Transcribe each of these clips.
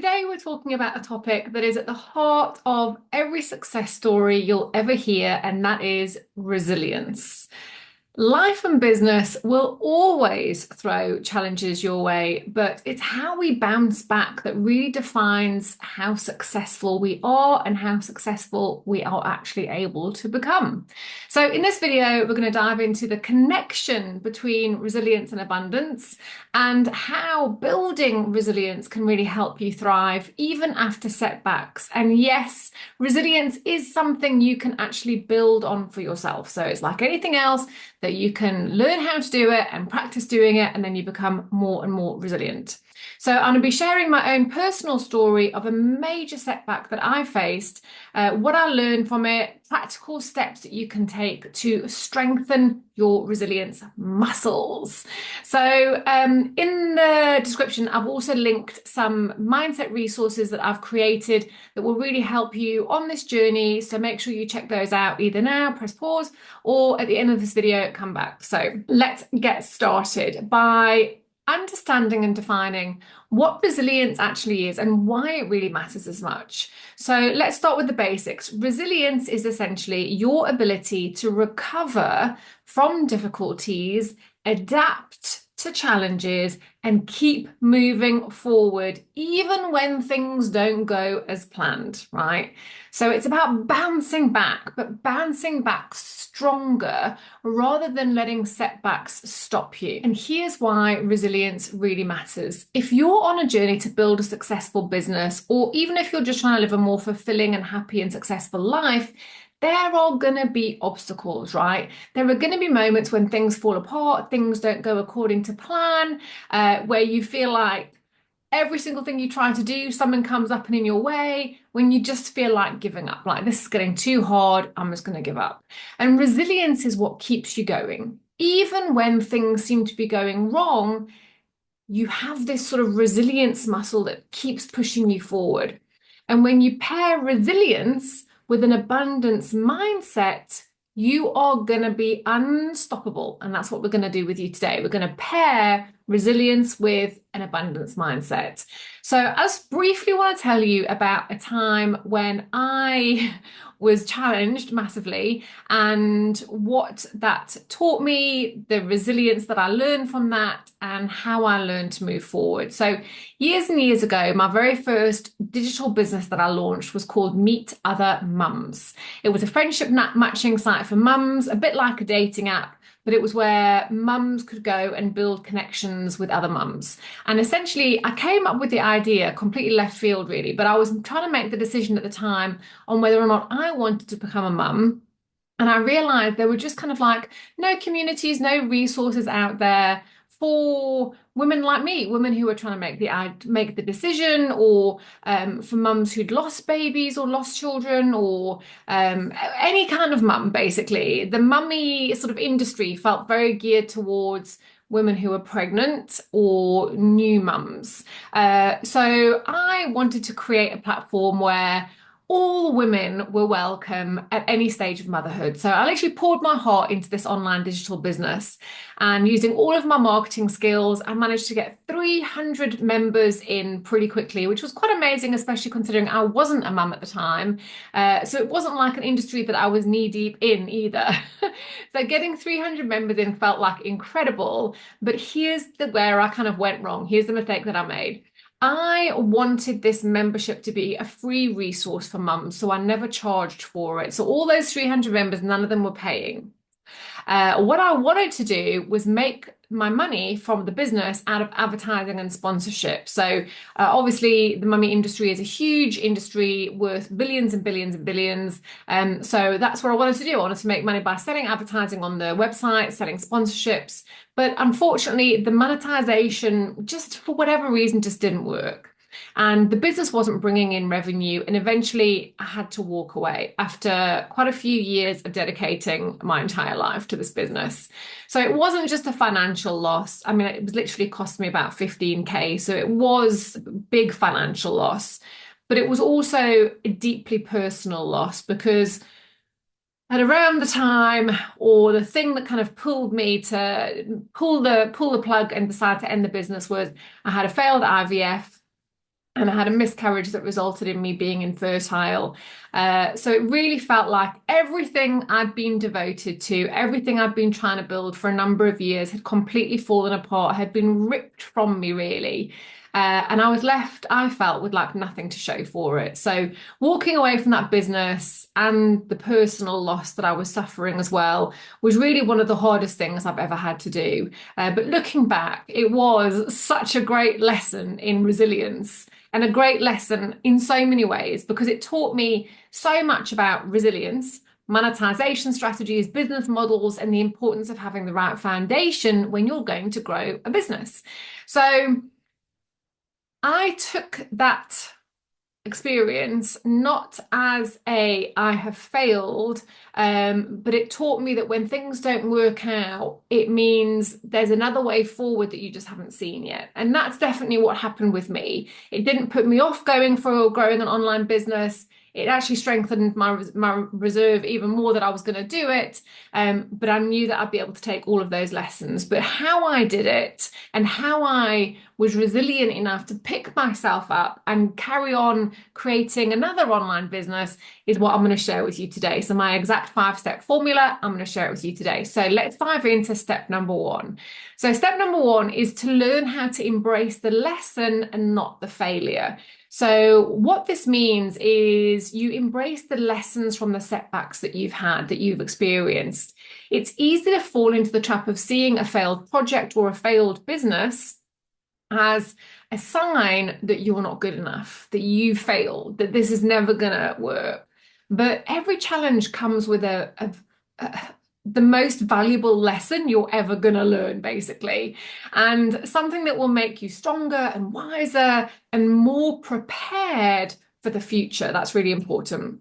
Today, we're talking about a topic that is at the heart of every success story you'll ever hear, and that is resilience. Life and business will always throw challenges your way, but it's how we bounce back that really defines how successful we are and how successful we are actually able to become. So, in this video, we're going to dive into the connection between resilience and abundance and how building resilience can really help you thrive even after setbacks. And yes, resilience is something you can actually build on for yourself. So, it's like anything else that you can learn how to do it and practice doing it, and then you become more and more resilient. So I'm going to be sharing my own personal story of a major setback that I faced, what I learned from it, practical steps that you can take to strengthen your resilience muscles. So in the description, I've also linked some mindset resources that I've created that will really help you on this journey. So make sure you check those out either now, press pause, or at the end of this video, come back. So let's get started by understanding and defining what resilience actually is and why it really matters as much. So let's start with the basics. Resilience is essentially your ability to recover from difficulties, adapt to challenges, and keep moving forward, even when things don't go as planned, right? So it's about bouncing back, but bouncing back stronger rather than letting setbacks stop you. And here's why resilience really matters. If you're on a journey to build a successful business, or even if you're just trying to live a more fulfilling and happy and successful life, there are going to be obstacles, right? There are going to be moments when things fall apart, things don't go according to plan, where you feel like every single thing you try to do, something comes up and in your way, when you just feel like giving up, like this is getting too hard, I'm just going to give up. And resilience is what keeps you going. Even when things seem to be going wrong, you have this sort of resilience muscle that keeps pushing you forward. And when you pair resilience with an abundance mindset, you are going to be unstoppable. And that's what we're going to do with you today. We're going to pair resilience with an abundance mindset. So I just briefly want to tell you about a time when I was challenged massively and what that taught me, the resilience that I learned from that, and how I learned to move forward. So years and years ago, my very first digital business that I launched was called Meet Other Mums. It was a friendship matching site for mums, a bit like a dating app, but it was where mums could go and build connections with other mums. And essentially, I came up with the idea completely left field, really, but I was trying to make the decision at the time on whether or not I wanted to become a mum. And I realized there were just kind of like no communities, no resources out there for women like me, women who were trying to make the decision, or for mums who'd lost babies or lost children, or any kind of mum, basically. The mummy sort of industry felt very geared towards women who were pregnant or new mums. So I wanted to create a platform where all women were welcome at any stage of motherhood. So I literally poured my heart into this online digital business, and using all of my marketing skills, I managed to get 300 members in pretty quickly, which was quite amazing, especially considering I wasn't a mum at the time. So it wasn't like an industry that I was knee deep in either. So getting 300 members in felt like incredible. But here's where I kind of went wrong. Here's the mistake that I made. I wanted this membership to be a free resource for mums, so I never charged for it. So all those 300 members, none of them were paying. What I wanted to do was make my money from the business out of advertising and sponsorship. So obviously the mummy industry is a huge industry worth billions and billions and billions. So that's what I wanted to do. I wanted to make money by selling advertising on the website, selling sponsorships. But unfortunately, the monetization, just for whatever reason, just didn't work. And the business wasn't bringing in revenue. And eventually I had to walk away after quite a few years of dedicating my entire life to this business. So it wasn't just a financial loss. I mean, it was literally cost me about 15K. So it was a big financial loss, but it was also a deeply personal loss, because at around the time, or the thing that kind of pulled me to pull the plug and decide to end the business, was I had a failed IVF. and I had a miscarriage that resulted in me being infertile. So it really felt like everything I'd been devoted to, everything I'd been trying to build for a number of years had completely fallen apart, had been ripped from me, really. And I was left, I felt, with like nothing to show for it. So walking away from that business and the personal loss that I was suffering as well was really one of the hardest things I've ever had to do. But looking back, it was such a great lesson in resilience and a great lesson in so many ways because it taught me so much about resilience, monetization strategies, business models, and the importance of having the right foundation when you're going to grow a business. So I took that experience not as a I have failed, but it taught me that when things don't work out, it means there's another way forward that you just haven't seen yet. And that's definitely what happened with me. It didn't put me off going for growing an online business. It actually strengthened my reserve even more that I was going to do it. But I knew that I'd be able to take all of those lessons. But how I did it and how I was resilient enough to pick myself up and carry on creating another online business is what I'm going to share with you today. So my exact 5-step formula, I'm going to share it with you today. So let's dive into step number 1. So step number 1 is to learn how to embrace the lesson and not the failure. So what this means is you embrace the lessons from the setbacks that you've had, that you've experienced. It's easy to fall into the trap of seeing a failed project or a failed business as a sign that you're not good enough, that you failed, that this is never going to work. But every challenge comes with the most valuable lesson you're ever going to learn, basically, and something that will make you stronger and wiser and more prepared for the future. That's really important.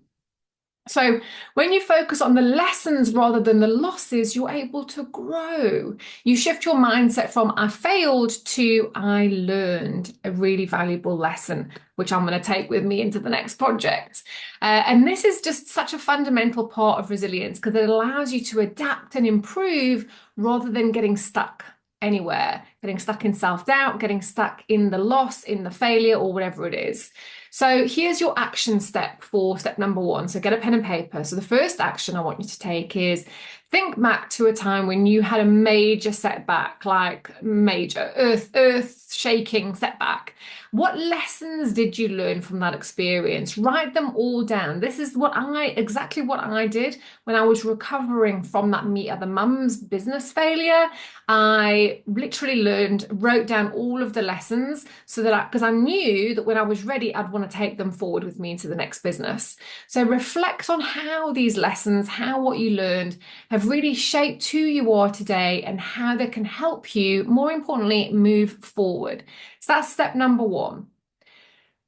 So when you focus on the lessons rather than the losses, you're able to grow. You shift your mindset from I failed to I learned a really valuable lesson, which I'm going to take with me into the next project. And this is just such a fundamental part of resilience because it allows you to adapt and improve rather than getting stuck anywhere, getting stuck in self-doubt, getting stuck in the loss, in the failure, or whatever it is. So here's your action step for step number 1. So get a pen and paper. So the first action I want you to take is think back to a time when you had a major setback, like major earth shaking setback. What lessons did you learn from that experience? Write them all down. This is exactly what I did when I was recovering from that Meet Other Mums business failure. I literally wrote down all of the lessons so that because I knew that when I was ready, I'd want to take them forward with me into the next business. So reflect on how these lessons, how what you learned have really shaped who you are today and how they can help you, more importantly, move forward. So that's step number 1.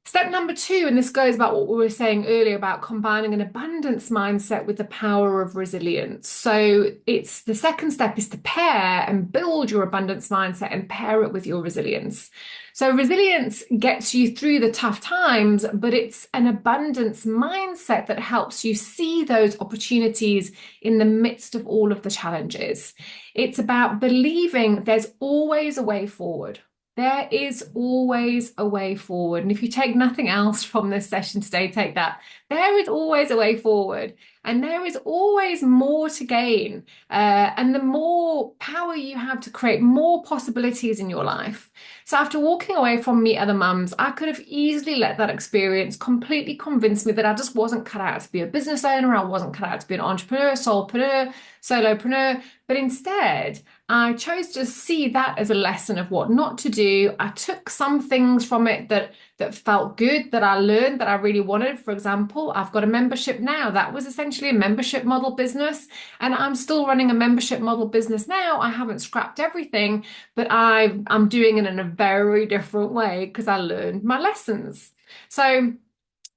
Step number 2, and this goes about what we were saying earlier about combining an abundance mindset with the power of resilience. So it's the second step is to pair and build your abundance mindset and pair it with your resilience. So resilience gets you through the tough times, but it's an abundance mindset that helps you see those opportunities in the midst of all of the challenges. It's about believing there's always a way forward. There is always a way forward. And if you take nothing else from this session today, take that. There is always a way forward. And there is always more to gain. And the more power you have to create more possibilities in your life. So after walking away from Meet Other Mums, I could have easily let that experience completely convince me that I just wasn't cut out to be a business owner. I wasn't cut out to be an entrepreneur, solopreneur. But instead, I chose to see that as a lesson of what not to do. I took some things from it that felt good, that I learned, that I really wanted. For example, I've got a membership now. That was essentially a membership model business, and I'm still running a membership model business now. I haven't scrapped everything, but I'm doing it in a very different way because I learned my lessons. So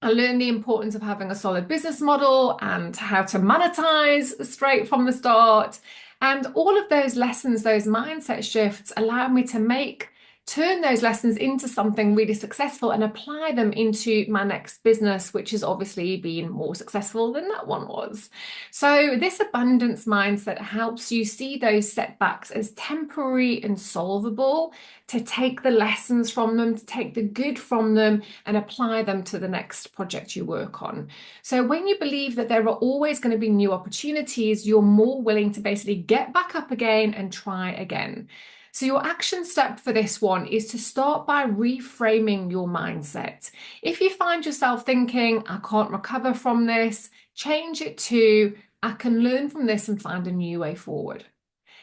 I learned the importance of having a solid business model and how to monetize straight from the start. And all of those lessons, those mindset shifts allowed me to make turn those lessons into something really successful and apply them into my next business, which has obviously been more successful than that one was. So this abundance mindset helps you see those setbacks as temporary and solvable, to take the lessons from them, to take the good from them and apply them to the next project you work on. So when you believe that there are always going to be new opportunities, you're more willing to basically get back up again and try again. So your action step for this one is to start by reframing your mindset. If you find yourself thinking, I can't recover from this, change it to, I can learn from this and find a new way forward.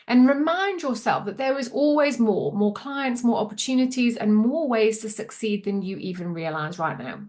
And remind yourself that there is always more clients, more opportunities, and more ways to succeed than you even realize right now.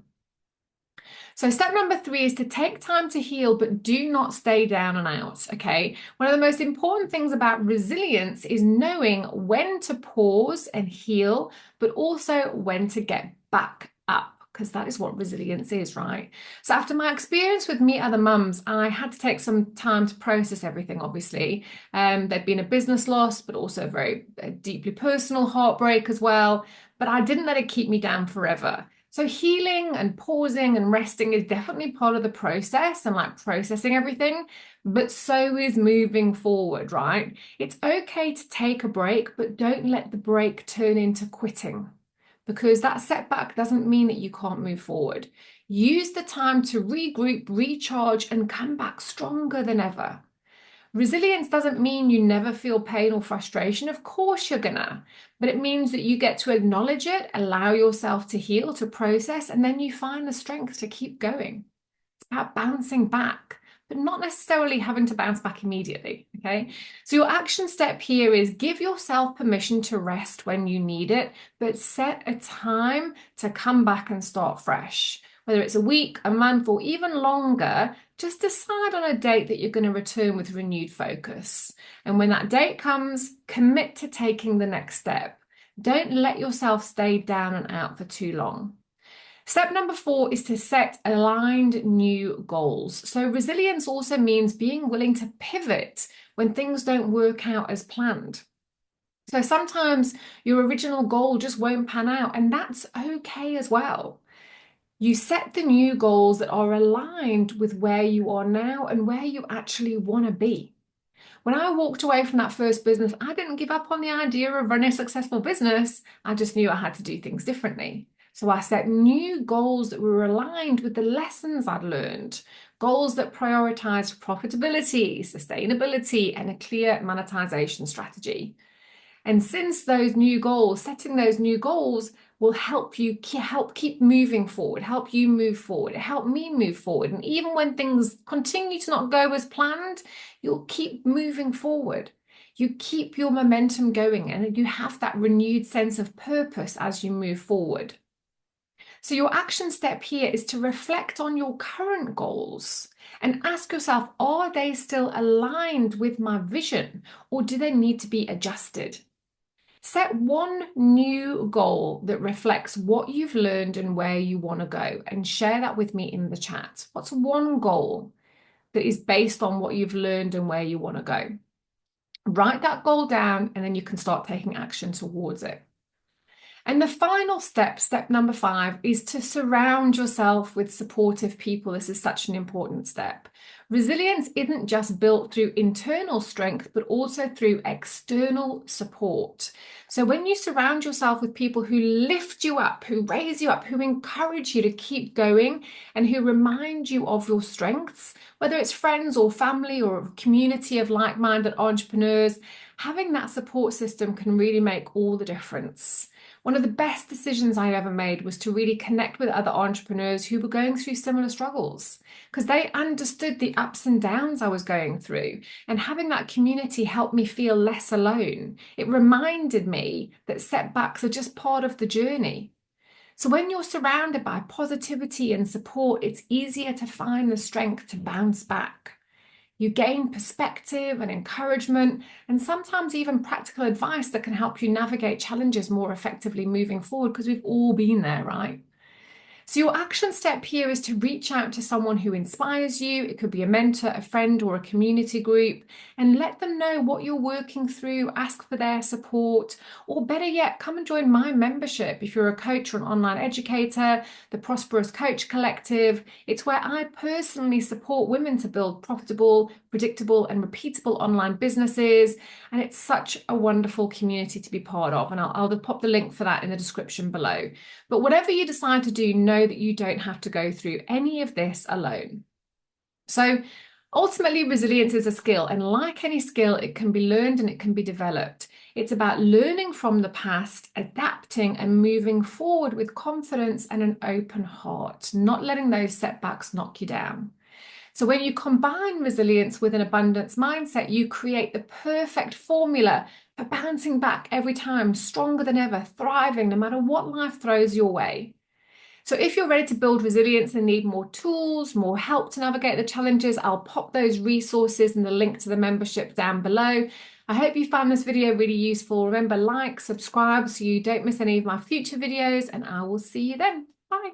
So step number 3 is to take time to heal, but do not stay down and out, okay? One of the most important things about resilience is knowing when to pause and heal, but also when to get back up, because that is what resilience is, right? So after my experience with Meet Other Mums, I had to take some time to process everything, obviously. There'd been a business loss, but also a very deeply personal heartbreak as well. But I didn't let it keep me down forever. So healing and pausing and resting is definitely part of the process and like processing everything, but so is moving forward, right? It's okay to take a break, but don't let the break turn into quitting, because that setback doesn't mean that you can't move forward. Use the time to regroup, recharge, and come back stronger than ever. Resilience doesn't mean you never feel pain or frustration. Of course you're gonna, but it means that you get to acknowledge it, allow yourself to heal, to process, and then you find the strength to keep going. It's about bouncing back, but not necessarily having to bounce back immediately, okay? So your action step here is give yourself permission to rest when you need it, but set a time to come back and start fresh. Whether it's a week, a month, or even longer, just decide on a date that you're going to return with renewed focus. And when that date comes, commit to taking the next step. Don't let yourself stay down and out for too long. Step number 4 is to set aligned new goals. So resilience also means being willing to pivot when things don't work out as planned. So sometimes your original goal just won't pan out, and that's okay as well. You set the new goals that are aligned with where you are now and where you actually want to be. When I walked away from that first business, I didn't give up on the idea of running a successful business. I just knew I had to do things differently. So I set new goals that were aligned with the lessons I'd learned, goals that prioritized profitability, sustainability, and a clear monetization strategy. And since those new goals, setting those new goals will help you keep moving forward, help you move forward, help me move forward. And even when things continue to not go as planned, you'll keep moving forward. You keep your momentum going and you have that renewed sense of purpose as you move forward. So your action step here is to reflect on your current goals and ask yourself, are they still aligned with my vision, or do they need to be adjusted? Set one new goal that reflects what you've learned and where you want to go, and share that with me in the chat. What's one goal that is based on what you've learned and where you want to go? Write that goal down, and then you can start taking action towards it. And the final step, step number 5, is to surround yourself with supportive people. This is such an important step. Resilience isn't just built through internal strength, but also through external support. So when you surround yourself with people who lift you up, who raise you up, who encourage you to keep going, and who remind you of your strengths, whether it's friends or family or a community of like-minded entrepreneurs, having that support system can really make all the difference. One of the best decisions I ever made was to really connect with other entrepreneurs who were going through similar struggles, because they understood the ups and downs I was going through. And having that community helped me feel less alone. It reminded me that setbacks are just part of the journey. So when you're surrounded by positivity and support, it's easier to find the strength to bounce back. You gain perspective and encouragement, and sometimes even practical advice that can help you navigate challenges more effectively moving forward, because we've all been there, right? So, your action step here is to reach out to someone who inspires you. It could be a mentor, a friend, or a community group, and let them know what you're working through. Ask for their support, or better yet, come and join my membership. If you're a coach or an online educator, the Prosperous Coach Collective, it's where I personally support women to build profitable, predictable, and repeatable online businesses. And it's such a wonderful community to be part of. And I'll pop the link for that in the description below. But whatever you decide to do, know that you don't have to go through any of this alone. So ultimately, resilience is a skill, and like any skill, it can be learned and it can be developed. It's about learning from the past, adapting, and moving forward with confidence and an open heart, not letting those setbacks knock you down. So when you combine resilience with an abundance mindset, you create the perfect formula for bouncing back every time, stronger than ever, thriving no matter what life throws your way. So if you're ready to build resilience and need more tools, more help to navigate the challenges, I'll pop those resources and the link to the membership down below. I hope you found this video really useful. Remember, like, subscribe so you don't miss any of my future videos, and I will see you then.